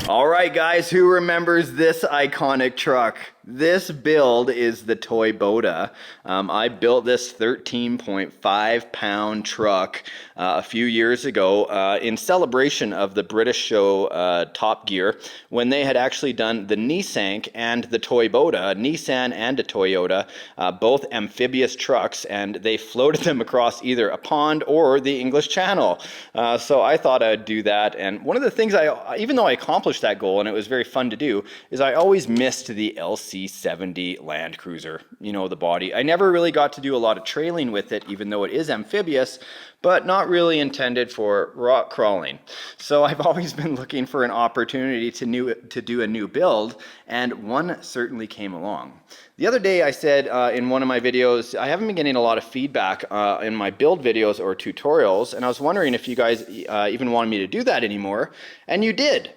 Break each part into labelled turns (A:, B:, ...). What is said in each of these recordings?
A: All right, guys, who remembers this iconic truck? This build is the TOYBOTA. I built this 13.5 pound truck a few years ago in celebration of the British show Top Gear, when they had actually done the Nissan and the TOYBOTA, Nissan and a Toyota, both amphibious trucks, and they floated them across either a pond or the English Channel. So I thought I'd do that, and one of the things even though I accomplished that goal and it was very fun to do, is I always missed the LC70 Land Cruiser, you know, the body. I never really got to do a lot of trailing with it, even though it is amphibious, but not really intended for rock crawling. So I've always been looking for an opportunity to do a new build, and one certainly came along. The other day I said in one of my videos, I haven't been getting a lot of feedback in my build videos or tutorials, and I was wondering if you guys even wanted me to do that anymore, and you did.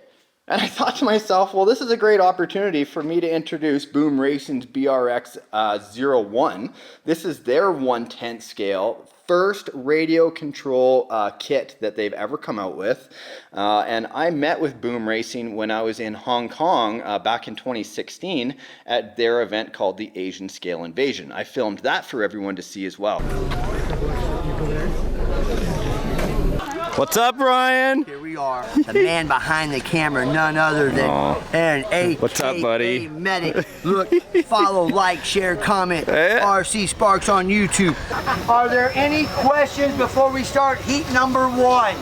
A: And I thought to myself, well, this is a great opportunity for me to introduce Boom Racing's BRX01. This is their 1/10 scale first radio control kit that they've ever come out with. And I met with Boom Racing when I was in Hong Kong back in 2016 at their event called the Asian Scale Invasion. I filmed that for everyone to see as well. What's up, Ryan?
B: Here we are, the man behind the camera, none other than an
A: What's up, buddy?
B: medic. Look, follow, like, share, comment, RCSparks on YouTube. Are there any questions before we start heat number 1?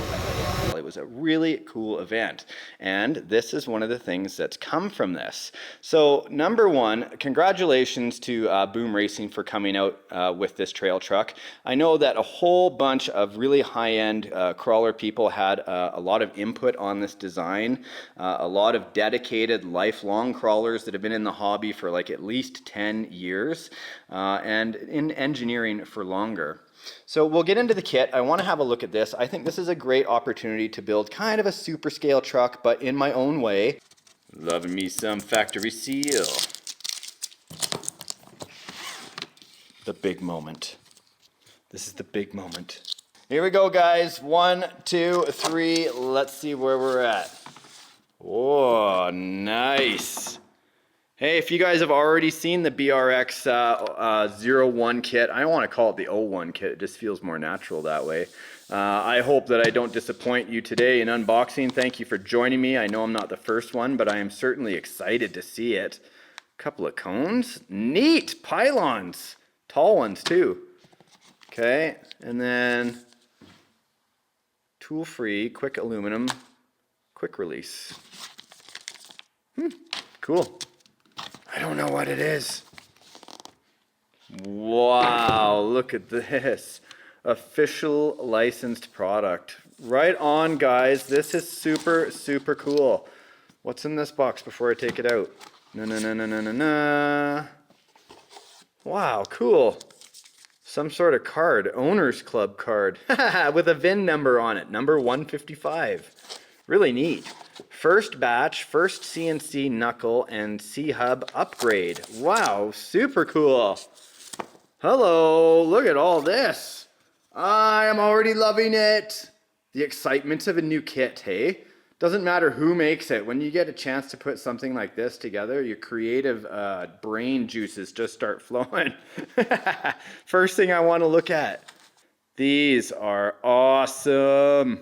A: It was a really cool event, and this is one of the things that's come from this. So number one, congratulations to Boom Racing for coming out with this trail truck. I know that a whole bunch of really high-end crawler people had a lot of input on this design, a lot of dedicated lifelong crawlers that have been in the hobby for like at least 10 years and in engineering for longer. So we'll get into the kit. I want to have a look at this. I think this is a great opportunity to build kind of a super scale truck, but in my own way. Loving me some factory seal. The big moment. This is the big moment. Here we go, guys. 1, 2, 3. Let's see where we're at. Oh, nice. Hey, if you guys have already seen the BRX01 kit, I don't want to call it the 01 kit, it just feels more natural that way. I hope that I don't disappoint you today in unboxing. Thank you for joining me. I know I'm not the first one, but I am certainly excited to see it. A couple of cones. Neat! Pylons. Tall ones too. Okay, and then tool-free, quick aluminum, quick release. Cool. I don't know what it is. Wow, look at this. Official licensed product. Right on, guys. This is super, super cool. What's in this box before I take it out? No. Wow, cool. Some sort of card, owner's club card, with a VIN number on it, number 155. Really neat. First batch, first CNC knuckle and C-hub upgrade. Wow, super cool. Hello, look at all this. I am already loving it. The excitement of a new kit, hey? Doesn't matter who makes it. When you get a chance to put something like this together, your creative brain juices just start flowing. First thing I want to look at. These are awesome.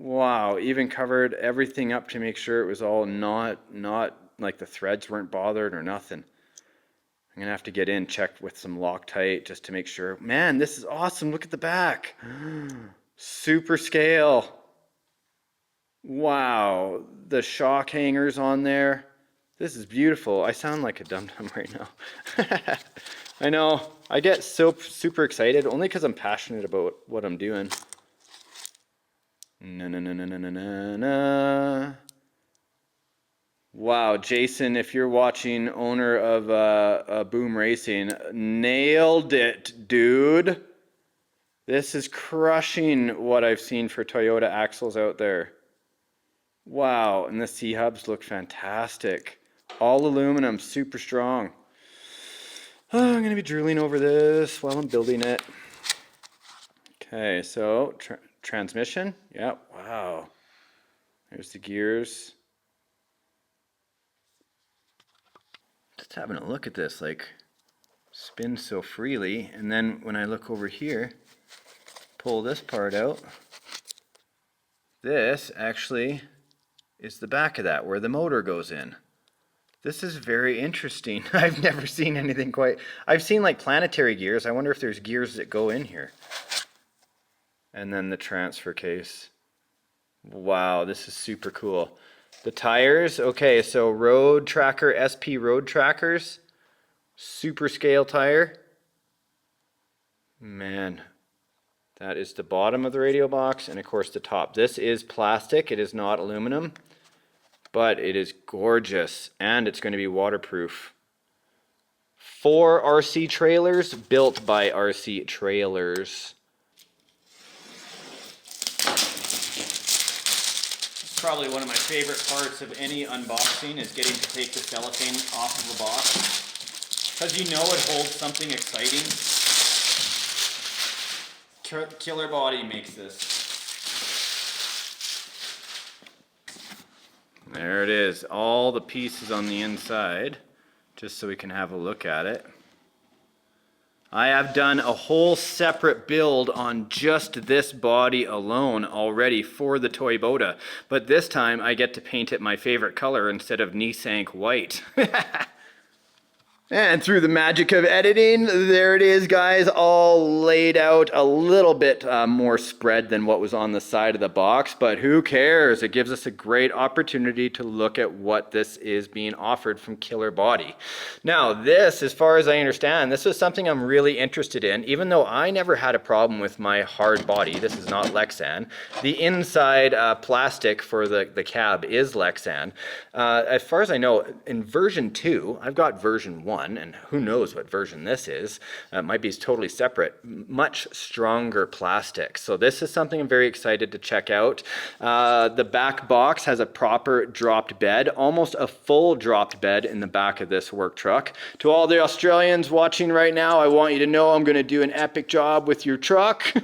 A: Wow, even covered everything up to make sure it was all not like the threads weren't bothered or nothing. I'm gonna have to get in, check with some Loctite just to make sure. Man, this is awesome. Look at the back. Super scale. Wow, the shock hangers on there. This is beautiful. I sound like a dum-dum right now. I know, I get so super excited only because I'm passionate about what I'm doing. No. Wow, Jason, if you're watching, owner of Boom Racing, nailed it, dude. This is crushing what I've seen for Toyota axles out there. Wow, and the C-hubs look fantastic. All aluminum, super strong. Oh, I'm going to be drooling over this while I'm building it. Okay, so transmission. Yeah, wow. There's the gears. Just having a look at this, like, spins so freely. And then when I look over here, pull this part out, this actually is the back of that, where the motor goes in. This is very interesting. I've never seen anything quite... I've seen like planetary gears. I wonder if there's gears that go in here. And then the transfer case. Wow, this is super cool. The tires, okay, so Road Tracker, SP Road Trackers. Super scale tire. Man, that is the bottom of the radio box, and of course the top. This is plastic, it is not aluminum. But it is gorgeous, and it's going to be waterproof. 4 RC trailers built by RC Trailers. Probably one of my favorite parts of any unboxing is getting to take the cellophane off of the box. Because you know it holds something exciting. Killer Body makes this. There it is, all the pieces on the inside, just so we can have a look at it. I have done a whole separate build on just this body alone already for the TOYBOTA, but this time I get to paint it my favorite color instead of Nissan white. And through the magic of editing, there it is, guys, all laid out a little bit more spread than what was on the side of the box, but who cares? It gives us a great opportunity to look at what this is being offered from Killer Body. Now, this, as far as I understand, this is something I'm really interested in, even though I never had a problem with my hard body. This is not Lexan. The inside plastic for the cab is Lexan. As far as I know, in version 2, I've got version 1, and who knows what version this is. It might be totally separate. Much stronger plastic. So this is something I'm very excited to check out. The back box has a proper dropped bed, almost a full dropped bed in the back of this work truck. To all the Australians watching right now, I want you to know I'm going to do an epic job with your truck. We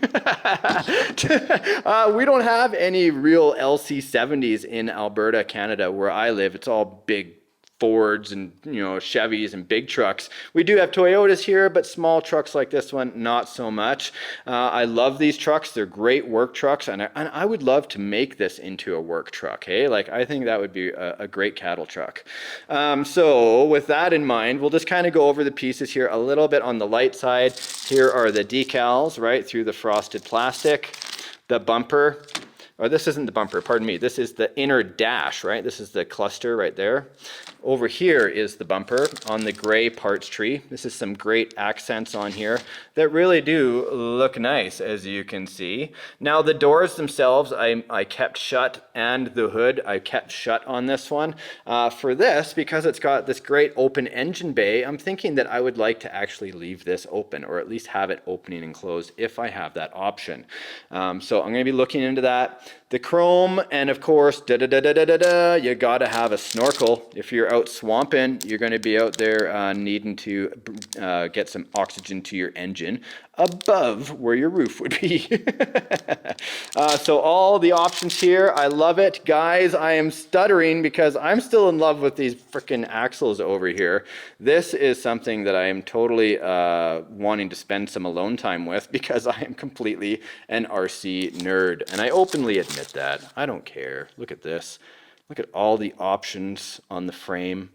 A: don't have any real LC70s in Alberta, Canada, where I live. It's all big Fords and, you know, Chevys and big trucks. We do have Toyotas here, but small trucks like this one, not so much. I love these trucks. They're great work trucks, and I would love to make this into a work truck. Hey, like, I think that would be a great cattle truck. So with that in mind, we'll just kind of go over the pieces here a little bit on the light side. Here are the decals right through the frosted plastic, the bumper. Or this isn't the bumper, pardon me. This is the inner dash, right? This is the cluster right there. Over here is the bumper on the gray parts tree. This is some great accents on here that really do look nice, as you can see. Now the doors themselves, I kept shut, and the hood I kept shut on this one. For this, because it's got this great open engine bay, I'm thinking that I would like to actually leave this open, or at least have it opening and closed if I have that option. So I'm going to be looking into that. The chrome, and of course, you gotta have a snorkel. If you're out swamping, you're gonna be out there needing to get some oxygen to your engine above where your roof would be. So all the options here, I love it. Guys, I am stuttering because I'm still in love with these freaking axles over here. This is something that I am totally wanting to spend some alone time with, because I am completely an RC nerd. And I openly admit that. I don't care. Look at this. Look at all the options on the frame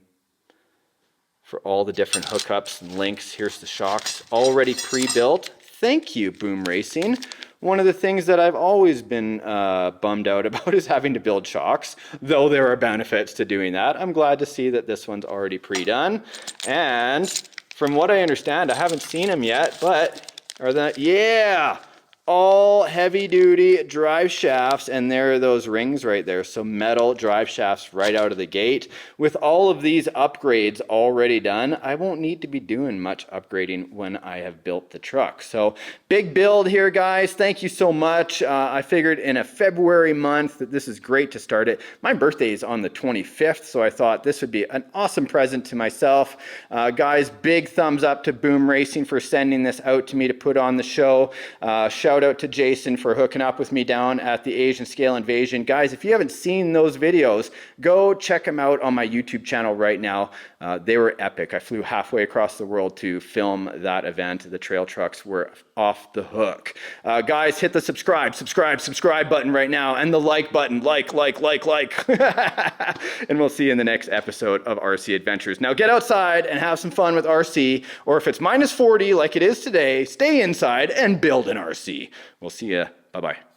A: for all the different hookups and links. Here's the shocks already pre-built. Thank you, Boom Racing. One of the things that I've always been bummed out about is having to build shocks, though there are benefits to doing that. I'm glad to see that this one's already pre-done. And from what I understand, I haven't seen them yet, but are that, yeah, all heavy duty drive shafts, and there are those rings right there. So metal drive shafts right out of the gate. With all of these upgrades already done, I won't need to be doing much upgrading when I have built the truck. So big build here, guys. Thank you so much. I figured in a February month that this is great to start it. My birthday is on the 25th, so I thought this would be an awesome present to myself. Guys, big thumbs up to Boom Racing for sending this out to me to put on the show. Shout shout out to Jason for hooking up with me down at the Asian Scale Invasion. Guys, if you haven't seen those videos, go check them out on my YouTube channel right now. They were epic. I flew halfway across the world to film that event. The trail trucks were off the hook. Guys, hit the subscribe button right now, and the like button. Like. And we'll see you in the next episode of RC Adventures. Now get outside and have some fun with RC, or if it's -40 like it is today, stay inside and build an RC. We'll see you. Bye-bye.